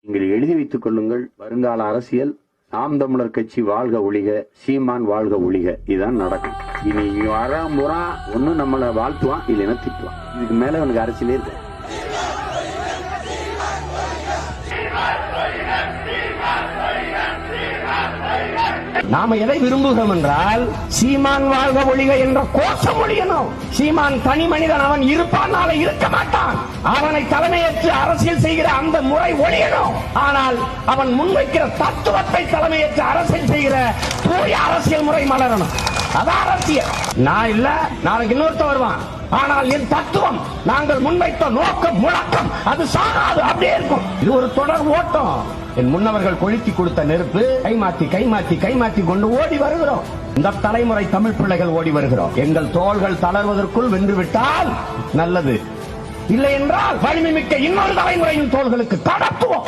நீங்கள் எழுதி வைத்துக் கொள்ளுங்கள். வருங்கால அரசியல் நாம் தமிழர் கட்சி வாழ்க ஒழிக, சீமான் வாழ்க ஒழிக, இதுதான் நடக்கும். இனி வரம்புறா ஒண்ணு நம்மளை வாழ்த்துவான், இல்லைன்னா திட்டுவான். இதுக்கு மேல எனக்கு அரசியலே இருக்கு. நாம எதை விரும்புகிறோம் என்றால், சீமான் வாழ்க ஒழிக என்ற கோஷம் ஒழியணும். சீமான் தனி மனிதன், அவன் இருப்பான், இருக்க மாட்டான். அவனை தலைமையேற்று அரசியல் செய்கிற அந்த முறை ஒழியணும். ஆனால் அவன் முன்வைக்கிற தத்துவத்தை தலைமையேற்று அரசியல் செய்கிற தூய அரசியல் முறை மலரணும். அதான் அரசியல். நான் இல்ல, நாளைக்கு இன்னொருத்த வருவான். ஆனால் என் தத்துவம், நாங்கள் முன்வைத்த நோக்கம், முழக்கம் அது சாகாது, அப்படியே இருக்கும். இது ஒரு தொடர் ஓட்டம். என் முன்னவர்கள் கொளுத்தி கொடுத்த நெருப்பு கைமாற்றி கொண்டு ஓடி வருகிறோம். இந்த தலைமுறை தமிழ் பிள்ளைகள் ஓடி வருகிறோம். எங்கள் தோள்கள் தளர்வதற்குள் வென்று விட்டால் நல்லது, இல்லை என்றால் வலிமை மிக்க இன்னொரு தலைமுறையின் தோள்களுக்கு கடத்துவோம்.